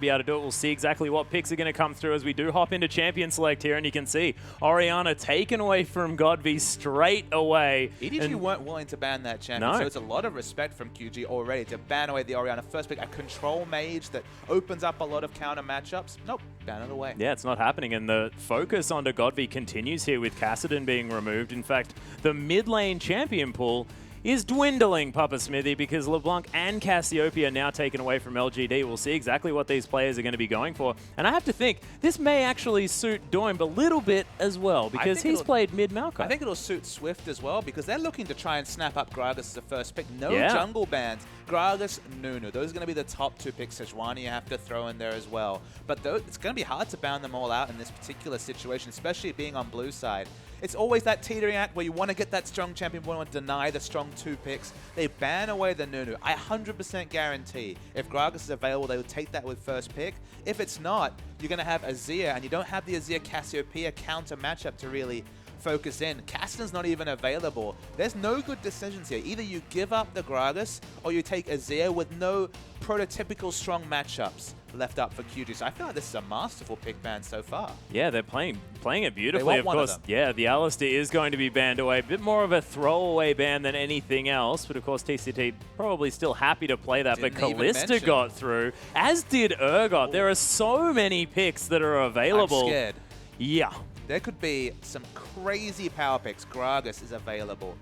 be able to do it. We'll see exactly what picks are going to come through as we do hop into champion select here, and you can see Orianna taken away from Godby straight away. EDG weren't willing to ban that champion, so it's a lot of respect from QG already to ban away the Orianna first pick, a control mage that opens up a lot of counter matchups. Nope, ban it away. Yeah, it's not happening, and the focus onto Godby continues here with Kassadin being removed. In fact, the mid lane champion pool is dwindling, Papa Smithy, because LeBlanc and Cassiopeia are now taken away from LGD. We'll see exactly what these players are going to be going for. And I have to think, this may actually suit Doimb a little bit as well, because he's played mid-Maokai. I think it'll suit Swift as well, because they're looking to try and snap up Gragas as a first pick. No jungle bans. Gragas, Nunu. Those are going to be the top two picks. Sejuani you have to throw in there as well. But it's going to be hard to ban them all out in this particular situation, especially being on blue side. It's always that teetering act where you want to get that strong champion, but want to deny the strong two picks. They ban away the Nunu. I 100% guarantee if Gragas is available, they will take that with first pick. If it's not, you're going to have Azir, and you don't have the Azir Cassiopeia counter matchup to really focus in. Kassadin's not even available. There's no good decisions here. Either you give up the Gragas or you take Azir with no prototypical strong matchups left up for QG. So I feel like this is a masterful pick ban so far. Yeah, they're playing it beautifully. Of course, yeah, the Alistair is going to be banned away. A bit more of a throwaway ban than anything else. But of course, TCT probably still happy to play that. But Kalista got through, as did Urgot. There are so many picks that are available. I'm scared. Yeah. There could be some crazy power picks. Gragas is available.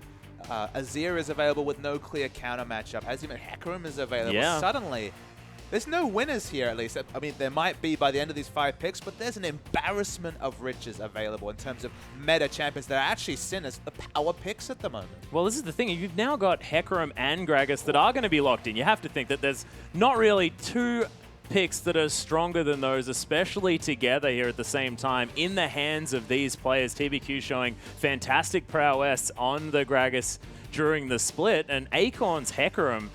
Azir is available with no clear counter matchup. As even Hecarim is available. Yeah. Suddenly, there's no winners here, at least. I mean, there might be by the end of these 5 picks, but there's an embarrassment of riches available in terms of meta champions that are actually seen as the power picks at the moment. Well, this is the thing. You've now got Hecarim and Gragas that are going to be locked in. You have to think that there's not really two picks that are stronger than those, especially together here at the same time in the hands of these players. TBQ showing fantastic prowess on the Gragas during the split, and Acorn's Hecarim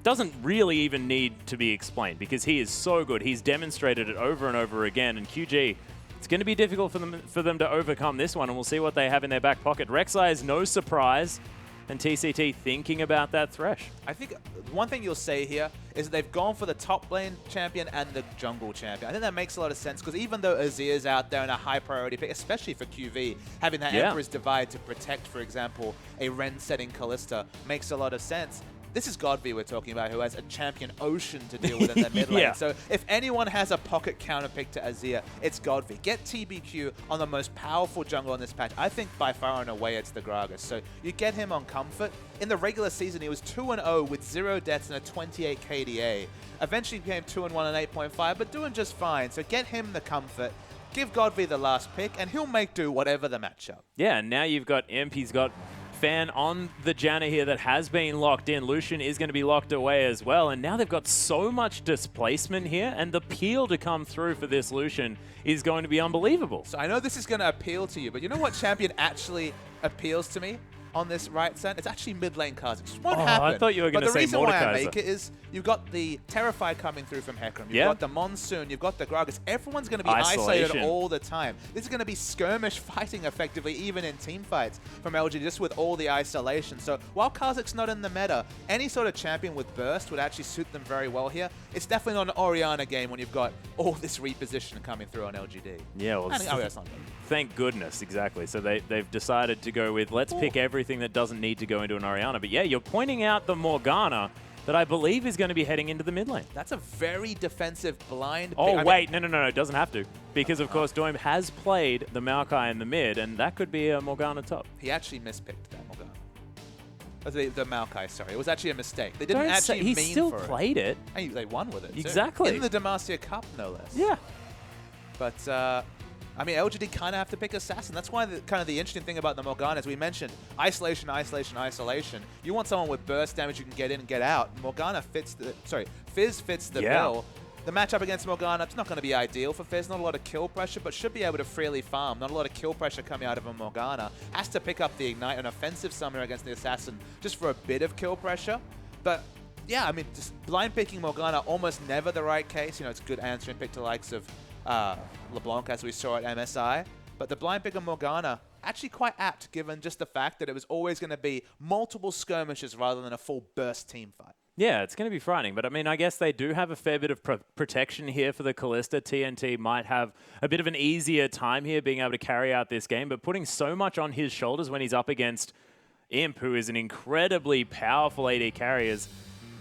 doesn't really even need to be explained because he is so good. He's demonstrated it over and over again, and QG, it's going to be difficult for them to overcome this one, and we'll see what they have in their back pocket. Rek'Sai is no surprise, and TCT thinking about that Thresh. I think one thing you'll say here is that they've gone for the top lane champion and the jungle champion. I think that makes a lot of sense because even though Azir's out there in a high priority pick, especially for QV, having that Emperor's Divide to protect, for example, a Ren-setting Kalista makes a lot of sense. This is Godby we're talking about, who has a champion ocean to deal with in the mid lane. So if anyone has a pocket counter pick to Azir, it's Godby. Get TBQ on the most powerful jungle in this patch. I think by far and away it's the Gragas. So you get him on comfort. In the regular season, he was 2-0 with 0 deaths and a 28 KDA. Eventually became 2-1 and 8.5, but doing just fine. So get him the comfort. Give Godby the last pick, and he'll make do whatever the matchup. Yeah, and now you've got Imp, he's got Fan on the Janna here that has been locked in. Lucian is going to be locked away as well, and now they've got so much displacement here, and the peel to come through for this Lucian is going to be unbelievable. So I know this is going to appeal to you, but you know what champion actually appeals to me on this right side? It's actually mid lane cards. It just won't happen. I thought you were going to say Mordekaiser. But the reason why I make it is you've got the Terrified coming through from Hecarim. You've got the Monsoon. You've got the Gragas. Everyone's going to be isolated all the time. This is going to be skirmish fighting effectively, even in team fights from LGD, just with all the isolation. So while Kha'Zix's not in the meta, any sort of champion with Burst would actually suit them very well here. It's definitely not an Orianna game when you've got all this reposition coming through on LGD. Yeah, well, that's not good. Thank goodness, exactly. So they've decided to go with, let's pick everything that doesn't need to go into an Orianna. But yeah, you're pointing out the Morgana that I believe is going to be heading into the mid lane. That's a very defensive blind. Oh, wait, no, it doesn't have to. Because, of course, Doimb has played the Maokai in the mid, and that could be a Morgana top. He actually mispicked that Morgana. The Maokai, sorry. It was actually a mistake. They didn't actually mean for it. He still played it. And they won with it, exactly. too. In the Demacia Cup, no less. Yeah. But, I mean, LGD kind of have to pick Assassin. That's why kind of the interesting thing about the Morgana, as we mentioned, isolation, isolation, isolation. You want someone with burst damage you can get in and get out. Morgana fits the, Fizz fits the bill. The matchup against Morgana, it's not going to be ideal for Fizz. Not a lot of kill pressure, but should be able to freely farm. Not a lot of kill pressure coming out of a Morgana. Has to pick up the Ignite, an offensive summoner against the Assassin, just for a bit of kill pressure. But yeah, I mean, just blind picking Morgana, almost never the right case. You know, it's a good answering pick to the likes of LeBlanc, as we saw at MSI. But the blind pick of Morgana, actually quite apt, given just the fact that it was always going to be multiple skirmishes rather than a full burst team fight. Yeah, it's going to be frightening. But, I mean, I guess they do have a fair bit of protection here for the Kalista. TNT might have a bit of an easier time here being able to carry out this game. But putting so much on his shoulders when he's up against Imp, who is an incredibly powerful AD carrier,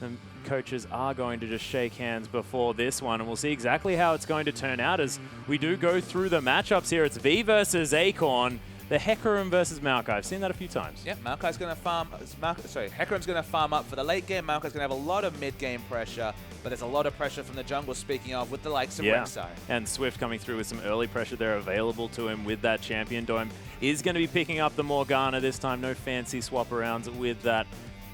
the coaches are going to just shake hands before this one. And we'll see exactly how it's going to turn out as we do go through the matchups here. It's V versus Acorn. The Hecarim versus Maokai. I've seen that a few times. Yeah, Maokai's going to farm. Hecarim's going to farm up for the late game. Maokai's going to have a lot of mid-game pressure, but there's a lot of pressure from the jungle, speaking of, with the likes of Ringside. And Swift coming through with some early pressure there available to him with that champion dome. Is going to be picking up the Morgana this time. No fancy swap arounds with that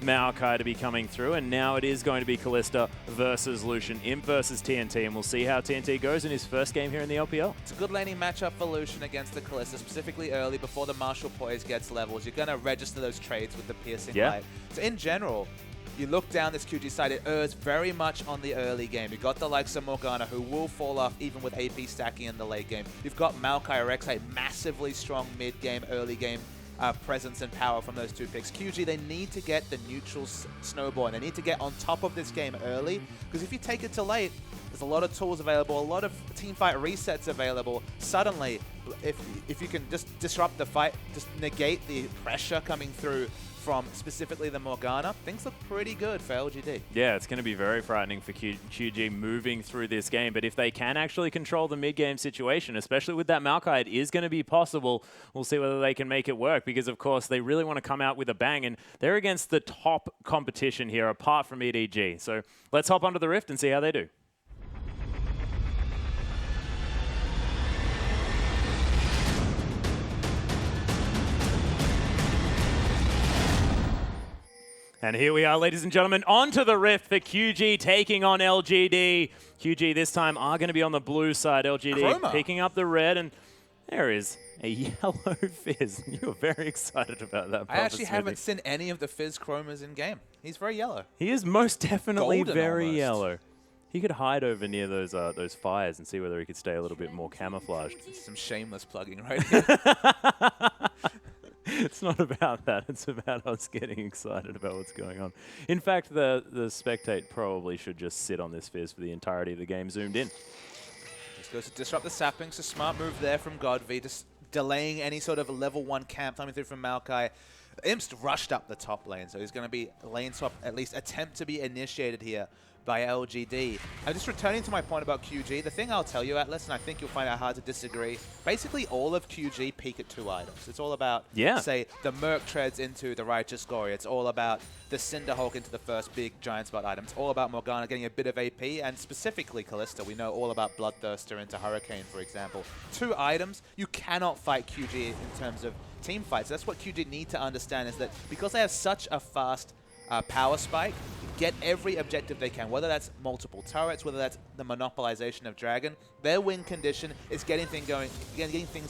Maokai to be coming through, and now it is going to be Kalista versus Lucian, Imp versus TNT, and we'll see how TNT goes in his first game here in the LPL. It's a good laning matchup for Lucian against the Kalista, specifically early before the Martial Poise gets levels. You're going to register those trades with the Piercing Light. So in general, you look down this QG side, it errs very much on the early game. You've got the likes of Morgana, who will fall off even with AP stacking in the late game. You've got Maokai or Rek'Sai, massively strong mid-game, early game presence and power from those two picks. QG, they need to get the neutral snowball, and they need to get on top of this game early, because if you take it to late, there's a lot of tools available, a lot of teamfight resets available. Suddenly, if you can just disrupt the fight, just negate the pressure coming through from specifically the Morgana, things look pretty good for LGD. Yeah, it's going to be very frightening for QG moving through this game, but if they can actually control the mid-game situation, especially with that Maokai, it is going to be possible. We'll see whether they can make it work, because of course they really want to come out with a bang, and they're against the top competition here apart from EDG. So let's hop onto the Rift and see how they do. And here we are, ladies and gentlemen, onto the Rift for QG taking on LGD. QG this time are going to be on the blue side. LGD Chroma picking up the red, and there is a yellow Fizz. You were very excited about that. I actually haven't seen any of the Fizz Chromas in game. He's very yellow. He is most definitely golden very almost. Yellow. He could hide over near those fires and see whether he could stay a little bit more camouflaged. Some shameless plugging right here. It's not about that. It's about us getting excited about what's going on. In fact, the spectate probably should just sit on this Fizz for the entirety of the game, zoomed in. Just goes to disrupt the saplings. A smart move there from GodV, just delaying any sort of level 1 camp coming through from Maokai. Imp's rushed up the top lane, so he's going to be lane swap, at least attempt to be initiated here by LGD. I'm just returning to my point about QG. The thing I'll tell you, Atlas, and I think you'll find it hard to disagree, basically all of QG peak at 2 items. It's all about, say, the Merc Treads into the Righteous Glory. It's all about the Cinderhulk into the first big Giant Spot item. It's all about Morgana getting a bit of AP, and specifically Kalista. We know all about Bloodthirster into Hurricane, for example. 2 items, you cannot fight QG in terms of team fights. That's what QG need to understand, is that because they have such a fast power spike, get every objective they can, whether that's multiple turrets, whether that's the monopolization of Dragon. Their win condition is getting things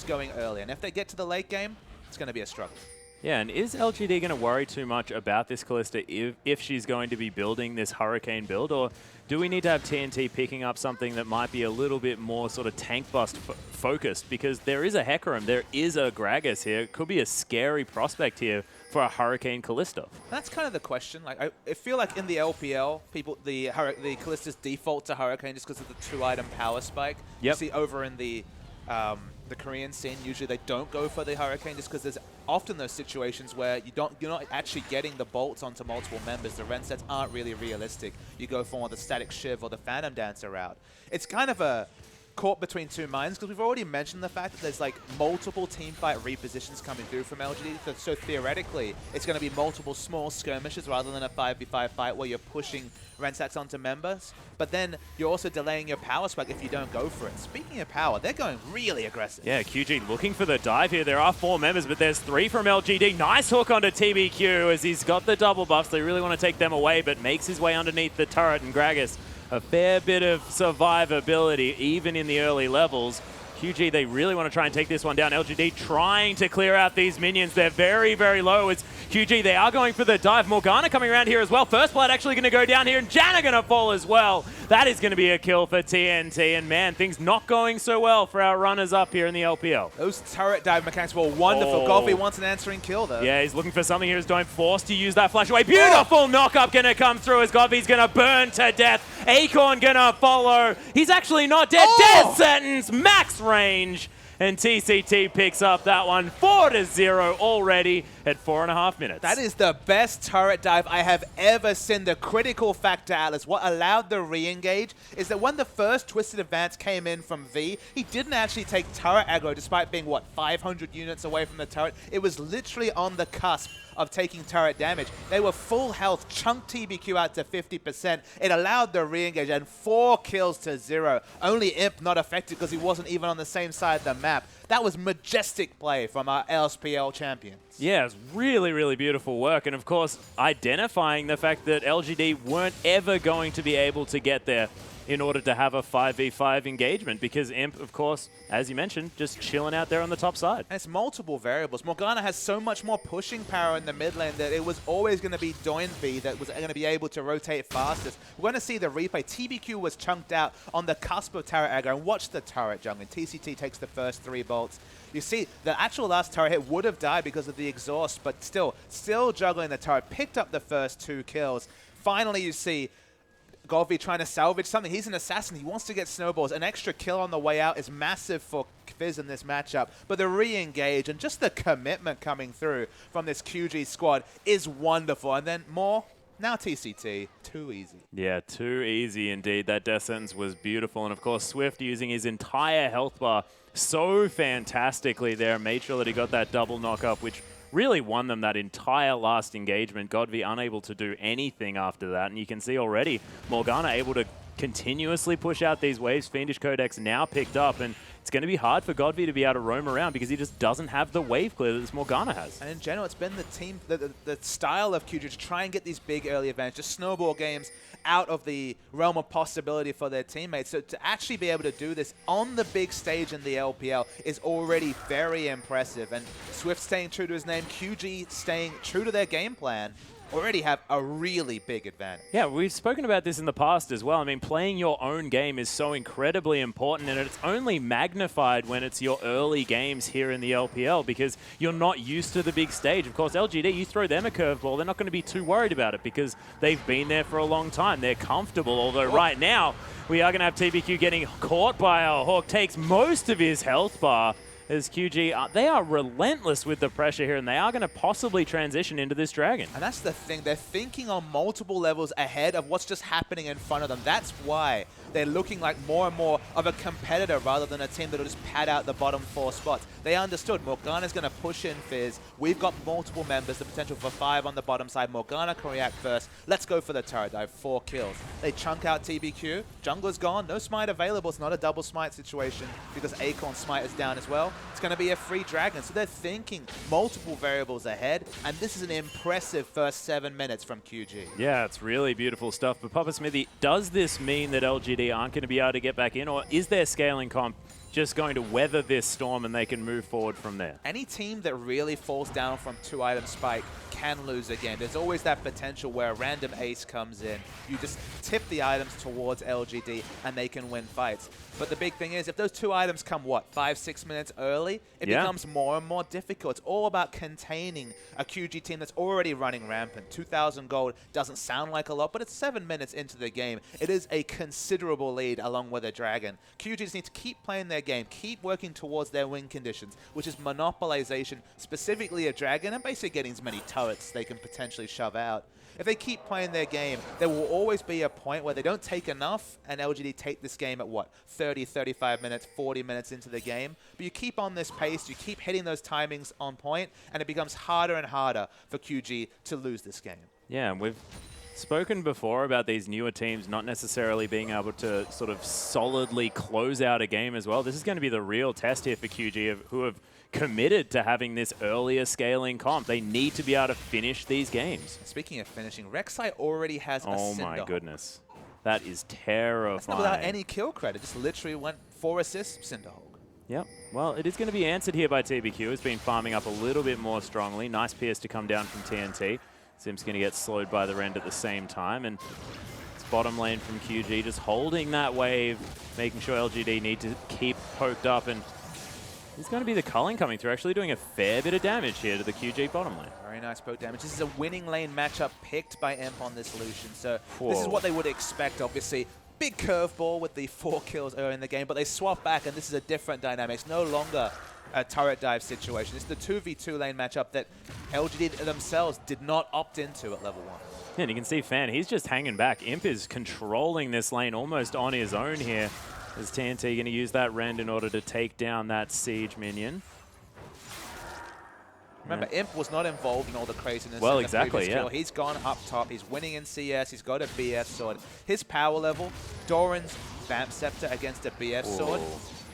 going early, and if they get to the late game, it's going to be a struggle. Yeah, and is LGD going to worry too much about this Kalista if she's going to be building this Hurricane build, or do we need to have TNT picking up something that might be a little bit more sort of tank bust focused? Because there is a Hecarim, there is a Gragas here. It could be a scary prospect here for a Hurricane Kalista. That's kind of the question. Like, I feel like in the LPL, the Kalista's default to Hurricane just because of the 2-item power spike. You see over in the Korean scene, usually they don't go for the Hurricane just because there's often those situations where you're not actually getting the bolts onto multiple members. The rend sets aren't really realistic. You go for the Static Shiv or the Phantom Dancer route. It's kind of a caught between 2 minds, because we've already mentioned the fact that there's like multiple teamfight repositions coming through from LGD. So theoretically, it's going to be multiple small skirmishes rather than a 5v5 fight where you're pushing Rensacks onto members. But then you're also delaying your power spike if you don't go for it. Speaking of power, they're going really aggressive. Yeah, QG looking for the dive here. There are 4 members, but there's 3 from LGD. Nice hook onto TBQ as he's got the double buffs. They really want to take them away, but makes his way underneath the turret, and Gragas, a fair bit of survivability, even in the early levels. QG, they really want to try and take this one down. LGD trying to clear out these minions. They're very, very low. It's QG. They are going for the dive. Morgana coming around here as well. First blood actually going to go down here, and Janna going to fall as well. That is going to be a kill for TNT. And man, things not going so well for our runners up here in the LPL. Those turret dive mechanics were wonderful. Oh. Golfy wants an answering kill, though. Yeah, he's looking for something here. He's Dome forced to use that flash away. Beautiful knock-up going to come through as Golfy's going to burn to death. Acorn going to follow. He's actually not dead. Death sentence, max range. And TCT picks up that one 4-0 already at 4.5 minutes. That is the best turret dive I have ever seen. The critical factor, Atlas, what allowed the re-engage is that when the first Twisted Advance came in from V, he didn't actually take turret aggro despite being, what, 500 units away from the turret. It was literally on the cusp of taking turret damage. They were full health, chunked TBQ out to 50%. It allowed the re-engage and 4 kills to 0. Only Imp not affected because he wasn't even on the same side of the map. That was majestic play from our LPL champions. Yeah, it's really, really beautiful work. And of course, identifying the fact that LGD weren't ever going to be able to get there in order to have a 5v5 engagement, because Imp, of course, as you mentioned, just chilling out there on the top side. And it's multiple variables. Morgana has so much more pushing power in the mid lane that it was always going to be Doinby that was going to be able to rotate fastest. We're going to see the replay. TBQ was chunked out on the cusp of turret aggro, and watch the turret jungling. TCT takes the first 3 bolts. You see, the actual last turret hit would have died because of the exhaust, but still juggling the turret. Picked up the first 2 kills. Finally, you see Golfy trying to salvage something. He's an assassin. He wants to get snowballs. An extra kill on the way out is massive for Fizz in this matchup. But the re-engage and just the commitment coming through from this QG squad is wonderful. And then more. Now TCT, too easy. Yeah, too easy indeed. That death sentence was beautiful. And of course, Swift using his entire health bar so fantastically there. Made sure that he got that double knock-up, which really won them that entire last engagement. Godby unable to do anything after that. And you can see already Morgana able to continuously push out these waves. Fiendish Codex now picked up, and it's going to be hard for Godby to be able to roam around because he just doesn't have the wave clear that this Morgana has. And in general, it's been the style of QG to try and get these big early advantages, just snowball games out of the realm of possibility for their teammates. So to actually be able to do this on the big stage in the LPL is already very impressive. And Swift staying true to his name, QG staying true to their game plan, already have a really big advantage. Yeah, we've spoken about this in the past as well. I mean, playing your own game is so incredibly important, and it's only magnified when it's your early games here in the LPL because you're not used to the big stage. Of course, LGD, you throw them a curveball, they're not going to be too worried about it because they've been there for a long time. They're comfortable, although right now we are going to have TBQ getting caught by a Hawk, takes most of his health bar. As QG, they are relentless with the pressure here, and they are going to possibly transition into this Dragon. And that's the thing. They're thinking on multiple levels ahead of what's just happening in front of them. That's why they're looking like more and more of a competitor rather than a team that will just pad out the bottom 4 spots. They understood Morgana's going to push in Fizz. We've got multiple members, the potential for 5 on the bottom side. Morgana can react first. Let's go for the turret dive. 4 kills. They chunk out TBQ. Jungler's gone. No Smite available. It's not a double Smite situation because Acorn Smite is down as well. It's going to be a free Dragon. So they're thinking multiple variables ahead. And this is an impressive first 7 minutes from QG. Yeah, it's really beautiful stuff. But Papa Smithy, does this mean that LGD aren't going to be able to get back in? Or is their scaling comp just going to weather this storm and they can move forward from there? Any team that really falls down from 2-item spike can lose again. There's always that potential where a random ace comes in. You just tip the items towards LGD and they can win fights. But the big thing is, if those 2 items come, what, 5-6 minutes early, it becomes more and more difficult. It's all about containing a QG team that's already running rampant. 2,000 gold doesn't sound like a lot, but it's 7 minutes into the game. It is a considerable lead along with a Dragon. QG just need to keep playing their game, keep working towards their win conditions, which is monopolization, specifically a Dragon, and basically getting as many turrets they can potentially shove out. If they keep playing their game, there will always be a point where they don't take enough, and LGD take this game at, what, 30, 35 minutes, 40 minutes into the game. But you keep on this pace, you keep hitting those timings on point, and it becomes harder and harder for QG to lose this game. Yeah, and we've spoken before about these newer teams not necessarily being able to sort of solidly close out a game as well. This is going to be the real test here for QG, who have committed to having this earlier scaling comp. They need to be able to finish these games. Speaking of finishing, Rek'Sai already has a Cinderhawk. Oh my goodness. That is terrifying. That's not without any kill credit. Just literally went 4 assists, Cinderhawk. Yep. Well, it is going to be answered here by TBQ. It's been farming up a little bit more strongly. Nice pierce to come down from TNT. Sim's going to get slowed by the Rend at the same time. And it's bottom lane from QG, just holding that wave, making sure LGD need to keep poked up, and there's going to be the culling coming through, actually doing a fair bit of damage here to the QG bottom lane. Very nice poke damage. This is a winning lane matchup picked by Imp on this Lucian, so this is what they would expect, obviously. Big curveball with the 4 kills early in the game, but they swap back, and this is a different dynamic. It's no longer a turret dive situation. It's the 2v2 lane matchup that LGD themselves did not opt into at level 1. Yeah, and you can see Fan, he's just hanging back. Imp is controlling this lane almost on his own here. Is TNT going to use that Rend in order to take down that Siege minion? Remember, Imp was not involved in all the craziness. Well, in the exactly, kill. He's gone up top. He's winning in CS. He's got a BF sword. His power level, Doran's Vamp Scepter against a BF sword,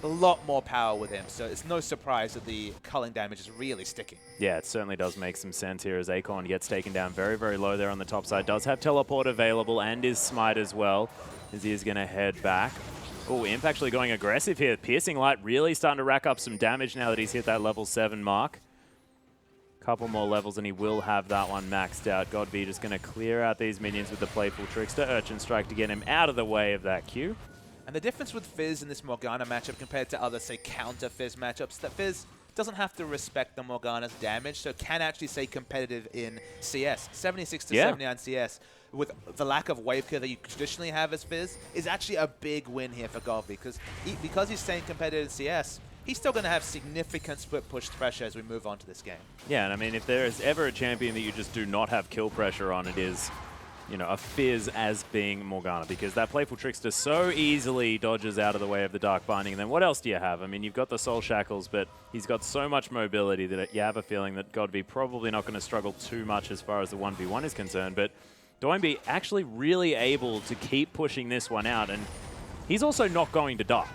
a lot more power with him. So it's no surprise that the culling damage is really sticking. Yeah, it certainly does make some sense here as Acorn gets taken down very, very low there on the top side. Does have teleport available and is Smite as well, as he is going to head back. Oh, Imp actually going aggressive here. Piercing Light really starting to rack up some damage now that he's hit that level 7 mark. Couple more levels and he will have that one maxed out. Godby just going to clear out these minions with the Playful Trickster. Urchin Strike to get him out of the way of that Q. And the difference with Fizz in this Morgana matchup compared to other, say, counter Fizz matchups, that Fizz doesn't have to respect the Morgana's damage, so can actually stay competitive in CS. 76 to 79 CS, with the lack of wave clear that you traditionally have as Fizz, is actually a big win here for Godby, because he's staying competitive in CS, he's still going to have significant split push pressure as we move on to this game. Yeah, and I mean, if there is ever a champion that you just do not have kill pressure on, it is, you know, a Fizz as being Morgana, because that Playful Trickster so easily dodges out of the way of the Dark Binding. And then what else do you have? I mean, you've got the Soul Shackles, but he's got so much mobility that you have a feeling that Godby probably not going to struggle too much as far as the 1v1 is concerned. But Doinby actually really able to keep pushing this one out, and he's also not going to die.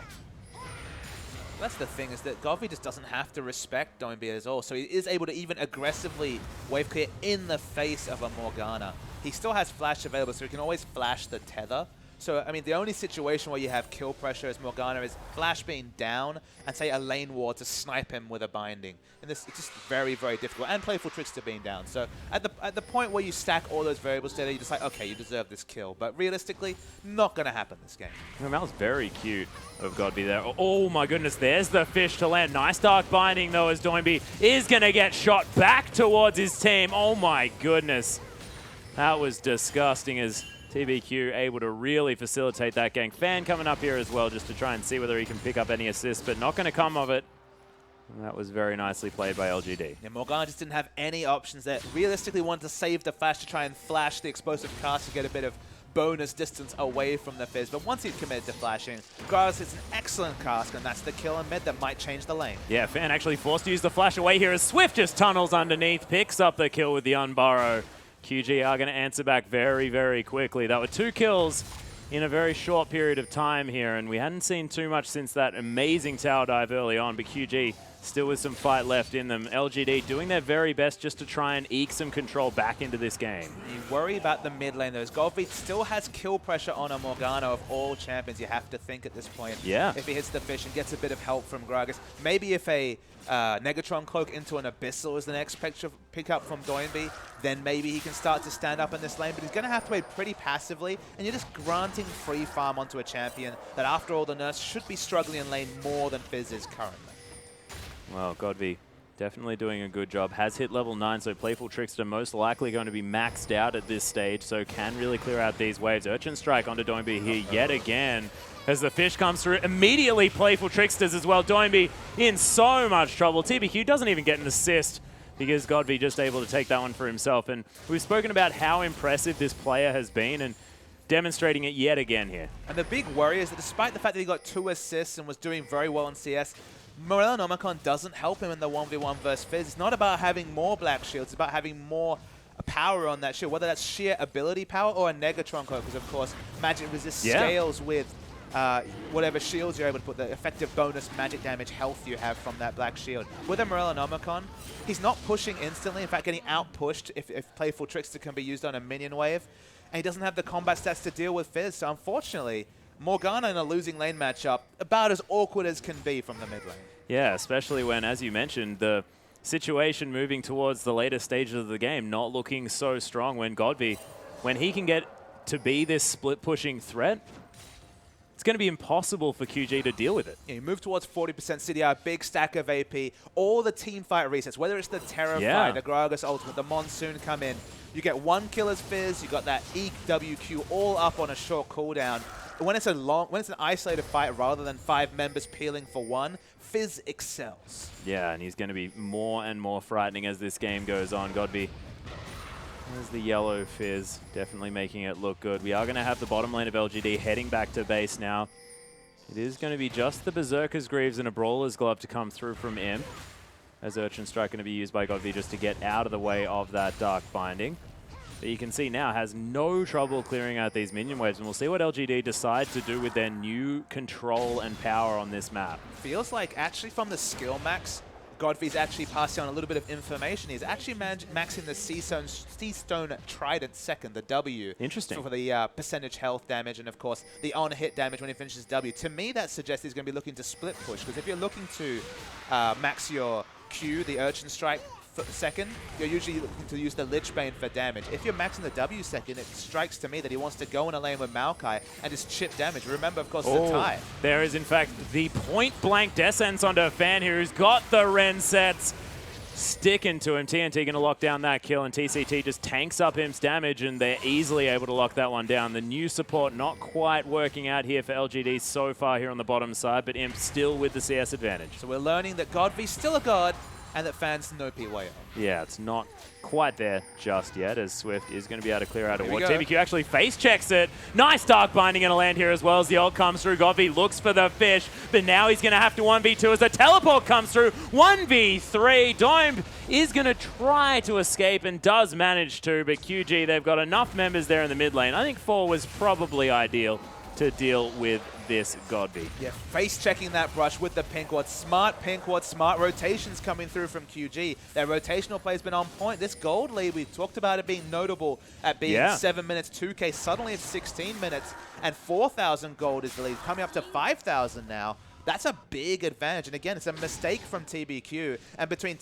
That's the thing, is that Godby just doesn't have to respect Doinby at all, so he is able to even aggressively wave clear in the face of a Morgana. He still has flash available, so he can always flash the tether. So, I mean, the only situation where you have kill pressure as Morgana is flash being down and, say, a lane ward to snipe him with a binding. And this it's just very, very difficult. And Playful Trickster being down. So, at the point where you stack all those variables together, you just like, okay, you deserve this kill. But realistically, not going to happen this game. Well, that was very cute of Godby there. Oh my goodness, there's the fish to land. Nice Dark Binding, though, as Doinby is going to get shot back towards his team. Oh my goodness. That was disgusting as TBQ able to really facilitate that gank. Fan coming up here as well just to try and see whether he can pick up any assists, but not going to come of it. And that was very nicely played by LGD. Yeah, Morgana just didn't have any options there. Realistically wanted to save the flash to try and flash the explosive cast to get a bit of bonus distance away from the Fizz, but once he'd committed to flashing, Gragas hits an excellent cast, and that's the kill in mid that might change the lane. Yeah, Fan actually forced to use the flash away here as Swift just tunnels underneath, picks up the kill with the unburrow. QG are going to answer back very, very quickly. That were 2 kills in a very short period of time here, and we hadn't seen too much since that amazing tower dive early on, but QG still with some fight left in them. LGD doing their very best just to try and eke some control back into this game. You worry about the mid lane, though. Godby still has kill pressure on a Morgana of all champions, you have to think at this point. Yeah. If he hits the fish and gets a bit of help from Gragas. Maybe if a Negatron Cloak into an Abyssal is the next pick up from Doinby, then maybe he can start to stand up in this lane, but he's going to have to play pretty passively, and you're just granting free farm onto a champion that, after all the nerfs, should be struggling in lane more than Fizz is currently. Well, Godby definitely doing a good job. Has hit level 9, so Playful Trickster most likely going to be maxed out at this stage, so can really clear out these waves. Urchin Strike onto Doinby here yet again. As the fish comes through, immediately Playful Tricksters as well. Doinby in so much trouble. TBQ doesn't even get an assist because Godby just able to take that one for himself. And we've spoken about how impressive this player has been and demonstrating it yet again here. And the big worry is that despite the fact that he got 2 assists and was doing very well in CS, Morellonomicon doesn't help him in the 1v1 versus Fizz. It's not about having more black shields, it's about having more power on that shield, whether that's sheer ability power or a Negatron Cloak, because of course magic resist scales with whatever shields you're able to put, the effective bonus magic damage health you have from that black shield. With a Morellonomicon, he's not pushing instantly, in fact getting out-pushed if Playful Trickster can be used on a minion wave, and he doesn't have the combat stats to deal with Fizz, so unfortunately, Morgana in a losing lane matchup, about as awkward as can be from the mid lane. Yeah, especially when, as you mentioned, the situation moving towards the later stages of the game not looking so strong when Godby, when he can get to be this split-pushing threat, it's going to be impossible for QG to deal with it. Yeah, you move towards 40% CDR, big stack of AP, all the team fight resets, whether it's the Terra fight, the Gragas ultimate, the Monsoon come in. You get one killer's Fizz, you got that Eek WQ all up on a short cooldown. When it's an isolated fight rather than 5 members peeling for one, Fizz excels. Yeah, and he's going to be more and more frightening as this game goes on. Godby, there's the yellow Fizz, definitely making it look good. We are going to have the bottom lane of LGD heading back to base now. It is going to be just the Berserker's Greaves and a Brawler's Glove to come through from Imp, as Urchin Strike going to be used by Godby just to get out of the way of that Dark Binding. But you can see now has no trouble clearing out these minion waves, and we'll see what LGD decide to do with their new control and power on this map. Feels like actually from the skill max, Godfrey's actually passing on a little bit of information. He's actually maxing the Seastone Trident second, the W. Interesting. For the percentage health damage and, of course, the on-hit damage when he finishes W. To me, that suggests he's going to be looking to split push, because if you're looking to max your Q, the Urchin Strike, second, you're usually looking to use the Lich Bane for damage. If you're maxing the W second, it strikes to me that he wants to go in a lane with Maokai and just chip damage. Remember, of course, it's a tie. There is, in fact, the point-blank descent onto a fan here who's got the Ren sets sticking to him. TNT going to lock down that kill, and TCT just tanks up Imp's damage, and they're easily able to lock that one down. The new support not quite working out here for LGD so far here on the bottom side, but Imp still with the CS advantage. So we're learning that Godby's still a god, and that fans know PYO. Yeah, it's not quite there just yet, as Swift is going to be able to clear out a ward. go. TBQ actually face checks it. Nice Dark Binding going to land here as well as the ult comes through. Godby looks for the fish, but now he's going to have to 1v2 as the teleport comes through. 1v3. Dome is going to try to escape and does manage to, but QG, they've got enough members there in the mid lane. I think 4 was probably ideal to deal with this Godby. Yeah, face-checking that brush with the pink ward. Smart pink ward, smart rotations coming through from QG. Their rotational play has been on point. This gold lead, we've talked about it being notable at being 7 minutes 2K. Suddenly it's 16 minutes, and 4,000 gold is the lead, coming up to 5,000 now. That's a big advantage, and again, it's a mistake from TBQ. And between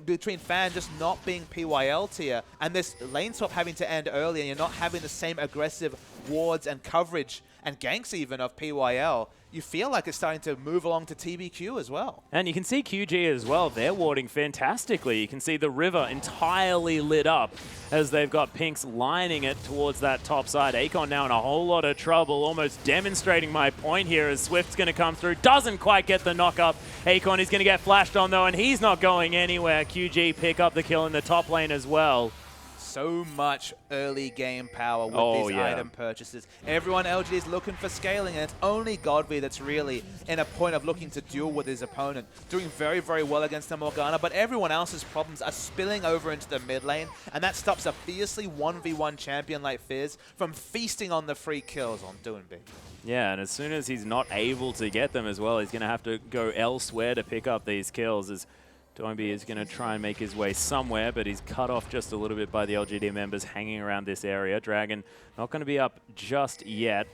between Fan just not being PYL tier and this lane swap having to end early, and you're not having the same aggressive wards and coverage and ganks even of PYL, you feel like it's starting to move along to TBQ as well. And you can see QG as well. They're warding fantastically. You can see the river entirely lit up as they've got pinks lining it towards that top side. Akon now in a whole lot of trouble, almost demonstrating my point here as Swift's going to come through. Doesn't quite get the knock up. Akon is going to get flashed on though, and he's not going anywhere. QG pick up the kill in the top lane as well. So much early game power with these item purchases. Everyone LG is looking for scaling, and it's only Godby that's really in a point of looking to duel with his opponent. Doing very, very well against the Morgana, but everyone else's problems are spilling over into the mid lane, and that stops a fiercely 1v1 champion like Fizz from feasting on the free kills on Doinby. Yeah, and as soon as he's not able to get them as well, he's going to have to go elsewhere to pick up these kills, as Doinby is going to try and make his way somewhere, but he's cut off just a little bit by the LGD members hanging around this area. Dragon not going to be up just yet,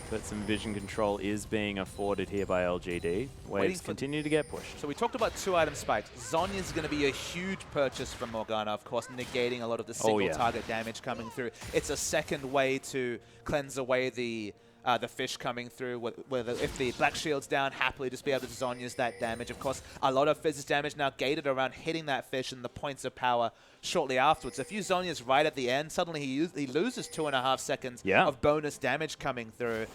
but some vision control is being afforded here by LGD. Waves continue to get pushed. So we talked about 2-item spikes. Zhonya is going to be a huge purchase from Morgana, of course, negating a lot of the single target damage coming through. It's a second way to cleanse away the fish coming through, if the Black Shield's down, happily just be able to Zhonya's that damage. Of course, a lot of Fizz's damage now gated around hitting that fish and the points of power shortly afterwards. If you Zhonya's right at the end, suddenly he loses 2.5 seconds of bonus damage coming through.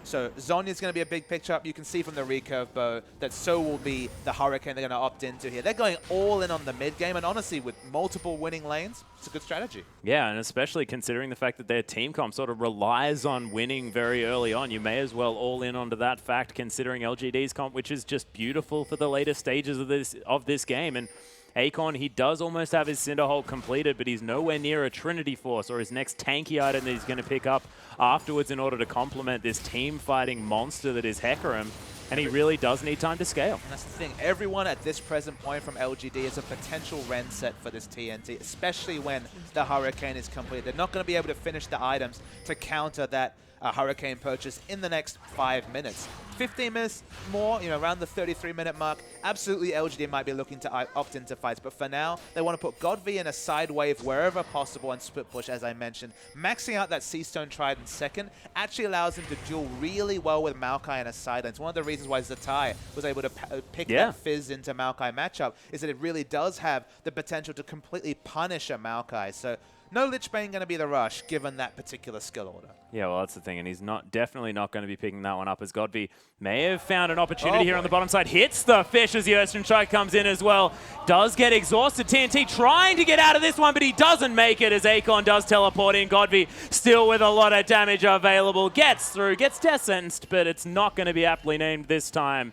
So Zhonya's going to be a big picture up. You can see from the recurve bow that so will be the Hurricane they're going to opt into here. They're going all in on the mid game, and honestly, with multiple winning lanes, it's a good strategy. Yeah, and especially considering the fact that their team comp sort of relies on winning very early on, you may as well all in onto that fact, considering LGD's comp, which is just beautiful for the later stages of this game. And Akon, he does almost have his Cinderhold completed, but he's nowhere near a Trinity Force or his next tanky item that he's going to pick up afterwards in order to complement this team-fighting monster that is Hecarim. And he really does need time to scale. And that's the thing. Everyone at this present point from LGD is a potential Ren set for this TNT, especially when the Hurricane is complete. They're not going to be able to finish the items to counter that Hurricane purchase in the next 5 minutes. 15 minutes more, around the 33-minute mark, absolutely LGD might be looking to opt into fights. But for now, they want to put Godv in a side wave wherever possible and split push, as I mentioned. Maxing out that Sea Stone Trident second actually allows him to duel really well with Maokai in a side lane. It's one of the reasons why Zatai was able to pick that Fizz into Maokai matchup, is that it really does have the potential to completely punish a Maokai. So no Lich Bane going to be the rush, given that particular skill order. Yeah, well, that's the thing, and he's definitely not going to be picking that one up, as Godv may have found an opportunity here on the bottom side. Hits the fish as the Earthstone Strike comes in as well. Does get exhausted. TNT trying to get out of this one, but he doesn't make it as Akon does teleport in. Godv still with a lot of damage available. Gets through, gets death sentenced, but it's not going to be aptly named this time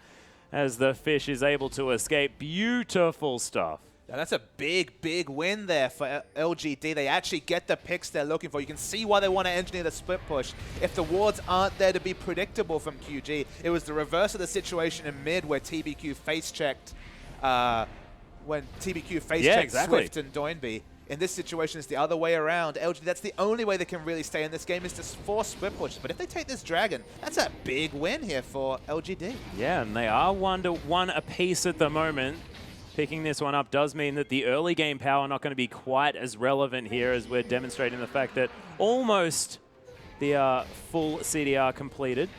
as the fish is able to escape. Beautiful stuff. Now that's a big, big win there for LGD. They actually get the picks they're looking for. You can see why they want to engineer the split push. If the wards aren't there to be predictable from QG, it was the reverse of the situation in mid where TBQ face-checked Swift and Doinby. In this situation, it's the other way around. LGD, that's the only way they can really stay in this game, is to force split push. But if they take this dragon, that's a big win here for LGD. Yeah, and they are 1-1 apiece at the moment. Picking this one up does mean that the early game power not going to be quite as relevant here, as we're demonstrating the fact that almost the full CDR completed.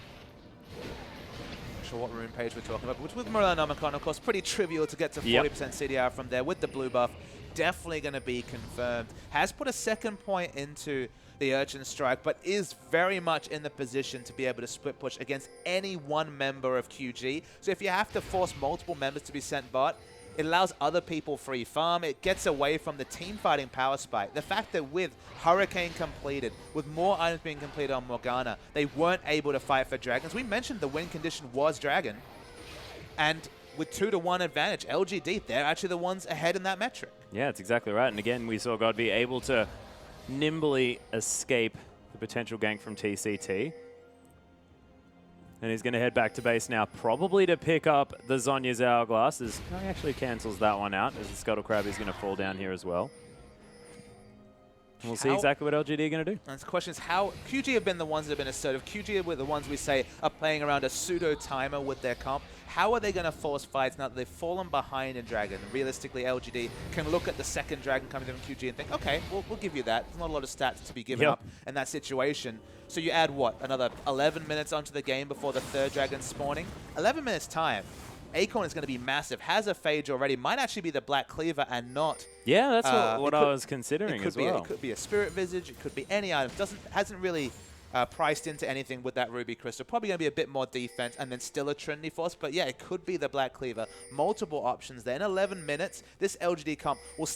Not sure what rune page we're talking about, but with Murlonomicon, of course, pretty trivial to get to 40% CDR from there with the blue buff. Definitely going to be confirmed. Has put a second point into the Urchin Strike, but is very much in the position to be able to split push against any one member of QG. So if you have to force multiple members to be sent bot, it allows other people free farm. It gets away from the team fighting power spike. The fact that with Hurricane completed, with more items being completed on Morgana, they weren't able to fight for dragons. We mentioned the win condition was dragon. And with 2-1 advantage, LGD, they're actually the ones ahead in that metric. Yeah, that's exactly right. And again, we saw God be able to nimbly escape the potential gank from TCT. And he's going to head back to base now, probably to pick up the Zhonya's Hourglass. He actually cancels that one out, as the Scuttle Crab is going to fall down here as well. And we'll see exactly what LGD are going to do. And the question is how QG have been the ones that have been assertive. QG were the ones we say are playing around a pseudo timer with their comp. How are they going to force fights now that they've fallen behind in Dragon? Realistically, LGD can look at the second Dragon coming from QG and think, okay, we'll give you that. There's not a lot of stats to be given up in that situation. So you add, what, another 11 minutes onto the game before the third Dragon spawning? 11 minutes time. Acorn is going to be massive, has a Phage already, might actually be the Black Cleaver and not... Yeah, that's what I was considering as well. It could be a Spirit Visage, it could be any item. Hasn't really priced into anything with that Ruby Crystal. Probably going to be a bit more defense and then still a Trinity Force, but yeah, it could be the Black Cleaver. Multiple options there. In 11 minutes, this LGD comp will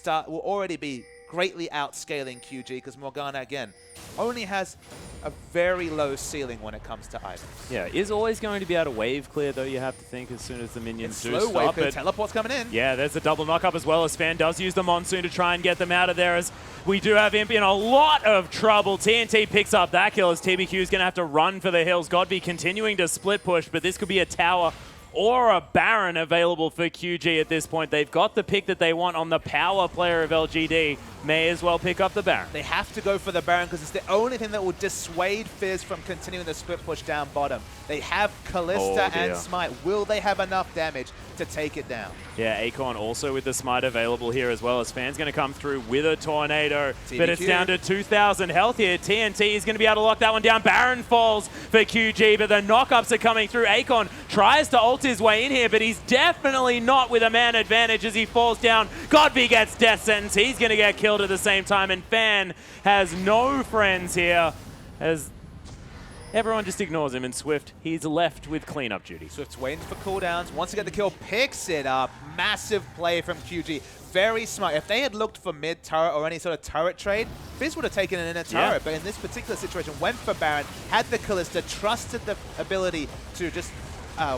already be greatly outscaling QG, because Morgana, again, only has a very low ceiling when it comes to items. Yeah, is always going to be out of wave clear, though, you have to think, as soon as the minions do stop. Wave clear. Teleport's coming in. Yeah, there's a double knock-up as well, as Fan does use the Monsoon to try and get them out of there, as we do have Imp in a lot of trouble. TNT picks up that kill, as TBQ is going to have to run for the hills. Godby continuing to split push, but this could be a tower or a Baron available for QG at this point. They've got the pick that they want on the power player of LGD. May as well pick up the Baron. They have to go for the Baron because it's the only thing that will dissuade Fizz from continuing the split push down bottom. They have Callista and Smite. Will they have enough damage to take it down? Yeah, Acorn also with the Smite available here as well, as Fan's going to come through with a Tornado. TBQ. But it's down to 2,000 health here. TNT is going to be able to lock that one down. Baron falls for QG, but the knockups are coming through. Acorn tries to ult his way in here, but he's definitely not with a man advantage as he falls down. Godby gets death sentence. He's going to get killed at the same time, and Fan has no friends here as everyone just ignores him, and Swift, he's left with cleanup duty. Swift's waiting for cooldowns, wants to get the kill, picks it up. Massive play from QG. Very smart. If they had looked for mid turret or any sort of turret trade, Fizz would have taken it in a turret, but in this particular situation, went for Baron, had the Callista, trusted the ability to just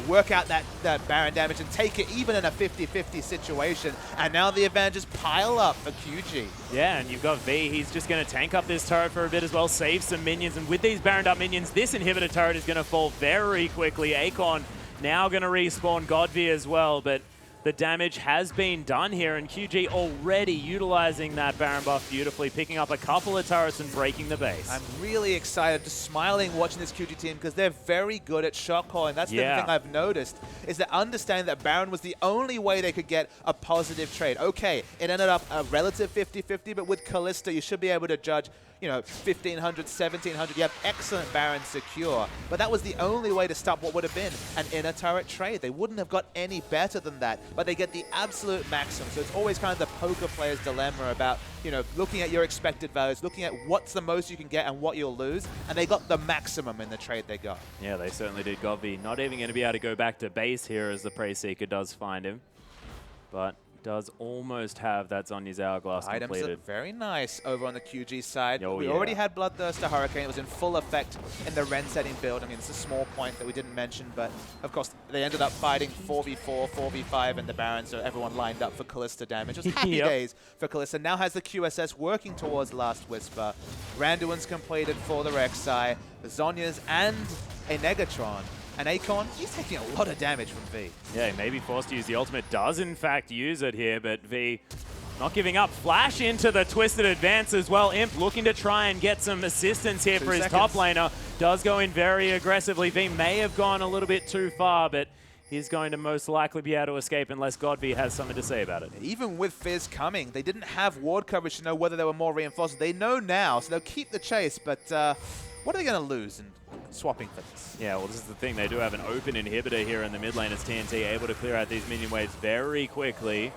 work out that Baron damage and take it even in a 50-50 situation. And now the advantages pile up for QG. Yeah, and you've got V. He's just going to tank up this turret for a bit as well, save some minions. And with these Baroned up minions, this inhibitor turret is going to fall very quickly. Acorn now going to respawn Godv as well, but the damage has been done here, and QG already utilizing that Baron buff beautifully, picking up a couple of turrets and breaking the base. I'm really excited, just smiling watching this QG team because they're very good at shot calling. That's the thing I've noticed, is that understanding that Baron was the only way they could get a positive trade. Okay, it ended up a relative 50-50, but with Kalista, you should be able to judge, you know, 1,500, 1,700. You have excellent Baron secure, but that was the only way to stop what would have been an inner turret trade. They wouldn't have got any better than that, but they get the absolute maximum. So it's always kind of the poker player's dilemma about, you know, looking at your expected values, looking at what's the most you can get and what you'll lose, and they got the maximum in the trade they got. Yeah, they certainly did. Govy not even going to be able to go back to base here as the Prey Seeker does find him, but does almost have that Zhonya's Hourglass completed. Items are very nice over on the QG side. Oh, we already had Bloodthirster Hurricane. It was in full effect in the Ren setting build. I mean, it's a small point that we didn't mention, but of course, they ended up fighting 4v4, 4v5 in the Baron, so everyone lined up for Kalista damage. It was happy days for Kalista. Now has the QSS working towards Last Whisper. Randuin's completed for the Rek'Sai, the Zhonya's, and a Negatron. And Akon, he's taking a lot of damage from V. Yeah, he may be forced to use the ultimate. Does, in fact, use it here, but V not giving up. Flash into the Twisted Advance as well. Imp looking to try and get some assistance here for his top laner. Does go in very aggressively. V may have gone a little bit too far, but he's going to most likely be able to escape unless Godby has something to say about it. Even with Fizz coming, they didn't have ward coverage to know whether they were more reinforced. They know now, so they'll keep the chase, but what are they going to lose in swapping for this? Yeah, well, this is the thing. They do have an open inhibitor here in the mid lane as TNT able to clear out these minion waves very quickly.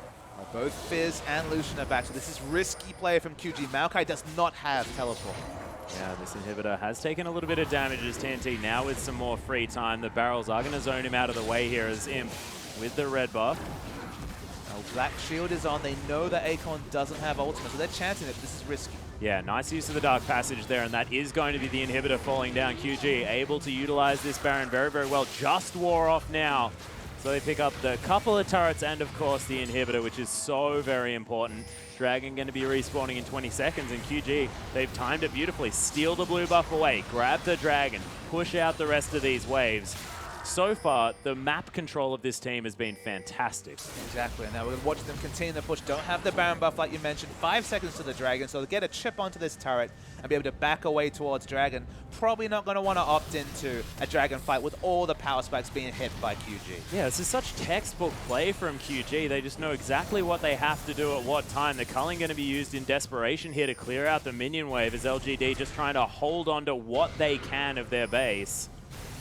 Both Fizz and Lucian are back, so this is risky play from QG. Maokai does not have teleport. Yeah, this inhibitor has taken a little bit of damage as TNT now with some more free time. The barrels are going to zone him out of the way here as Imp with the red buff. Now, Black Shield is on. They know that Akon doesn't have ultimate, so they're chancing it. This is risky. Yeah, nice use of the Dark Passage there, and that is going to be the inhibitor falling down. QG able to utilize this Baron very, very well. Just wore off now. So they pick up the couple of turrets and, of course, the inhibitor, which is so very important. Dragon going to be respawning in 20 seconds, and QG, they've timed it beautifully. Steal the blue buff away, grab the Dragon, push out the rest of these waves. So far, the map control of this team has been fantastic. Exactly. Now we're going to watch them continue the push. Don't have the Baron buff like you mentioned. 5 seconds to the Dragon, so they'll get a chip onto this turret and be able to back away towards Dragon. Probably not going to want to opt into a Dragon fight with all the power spikes being hit by QG. Yeah, this is such textbook play from QG. They just know exactly what they have to do at what time. The culling going to be used in desperation here to clear out the minion wave as LGD just trying to hold on to what they can of their base.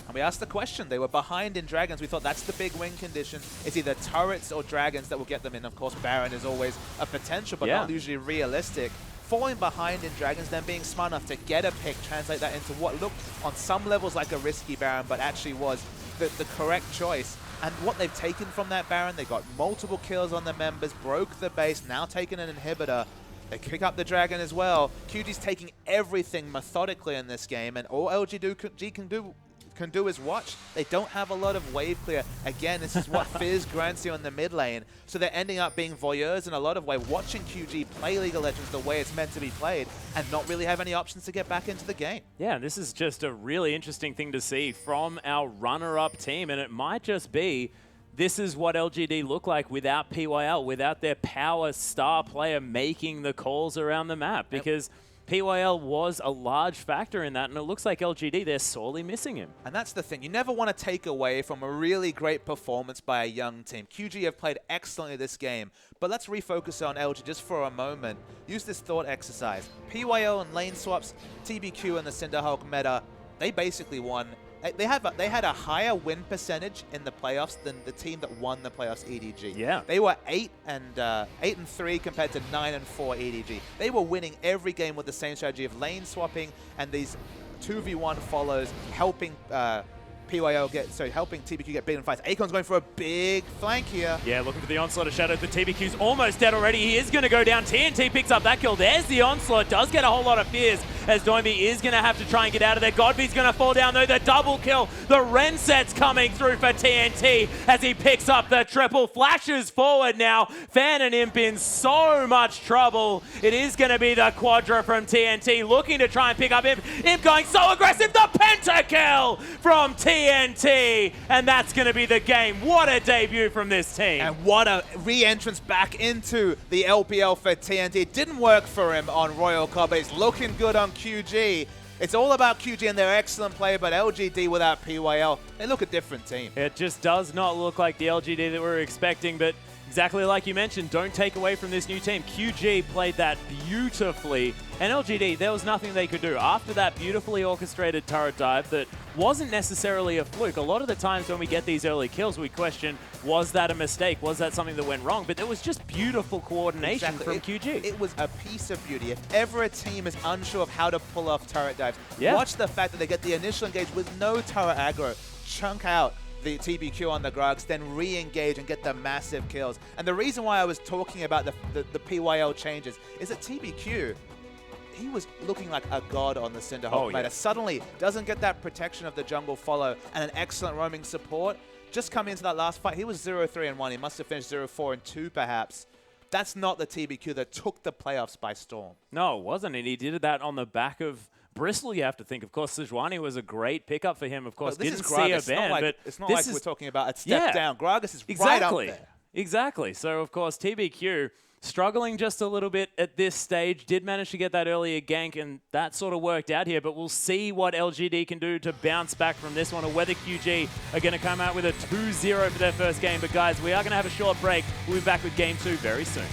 And we asked the question. They were behind in Dragons. We thought that's the big win condition. It's either turrets or Dragons that will get them in. Of course, Baron is always a potential, but not usually realistic. Falling behind in Dragons, then being smart enough to get a pick, translate that into what looked on some levels like a risky Baron, but actually was the correct choice. And what they've taken from that Baron, they got multiple kills on the members, broke the base, now taken an inhibitor. They pick up the Dragon as well. QG's taking everything methodically in this game, and all LGD can do is watch. They don't have a lot of wave clear. Again, this is what Fizz grants you on the mid lane. So they're ending up being voyeurs in a lot of ways, watching QG play League of Legends the way it's meant to be played and not really have any options to get back into the game. Yeah, this is just a really interesting thing to see from our runner-up team, and it might just be this is what LGD look like without PYL, without their power star player making the calls around the map, because PYL was a large factor in that, and it looks like LGD, they're sorely missing him. And that's the thing. You never want to take away from a really great performance by a young team. QG have played excellently this game, but let's refocus on LG just for a moment. Use this thought exercise. PYL and lane swaps, TBQ and the Cinderhulk meta, they basically won. They had a higher win percentage in the playoffs than the team that won the playoffs, EDG. Yeah. They were 8-3 compared to 9-4 EDG. They were winning every game with the same strategy of lane swapping and these 2v1 follows, helping helping TBQ get big in fights. Akon's going for a big flank here. Yeah, looking for the onslaught of Shadow. The TBQ's almost dead already. He is going to go down. TNT picks up that kill. There's the onslaught. Does get a whole lot of fears. as Doimby is going to have to try and get out of there. Godby's going to fall down though. The double kill. The Renset's coming through for TNT as he picks up the triple. Flashes forward now. Fan and Imp in so much trouble. It is going to be the Quadra from TNT looking to try and pick up Imp. Imp going so aggressive. The pentakill from TNT. And that's going to be the game. What a debut from this team. And what a re-entrance back into the LPL for TNT. It didn't work for him on Royal Cup, but it's looking good on QG. It's all about QG and their excellent play, but LGD without PYL, they look a different team. It just does not look like the LGD that we were expecting, but exactly like you mentioned, don't take away from this new team. QG played that beautifully, and LGD, there was nothing they could do. After that beautifully orchestrated turret dive that wasn't necessarily a fluke, a lot of the times when we get these early kills, we question, was that a mistake? Was that something that went wrong? But there was just beautiful coordination from QG. It was a piece of beauty. If ever a team is unsure of how to pull off turret dives, watch the fact that they get the initial engage with no turret aggro, chunk out the TBQ on the Grugs, then re-engage and get the massive kills. And the reason why I was talking about the PYL changes is that TBQ, he was looking like a god on the Cinderhawk meta. Suddenly doesn't get that protection of the jungle follow and an excellent roaming support. Just coming into that last fight, he was 0-3-1. He must have finished 0-4-2 perhaps. That's not the TBQ that took the playoffs by storm. No, it wasn't. And he did that on the back of Bristol, you have to think. Of course, Sejuani was a great pickup for him. Of course, didn't see a ban, but it's not like we're talking about a step down. Gragas is right up there. Exactly. So, of course, TBQ struggling just a little bit at this stage. Did manage to get that earlier gank, and that sort of worked out here. But we'll see what LGD can do to bounce back from this one, or whether QG are going to come out with a 2-0 for their first game. But, guys, we are going to have a short break. We'll be back with Game 2 very soon.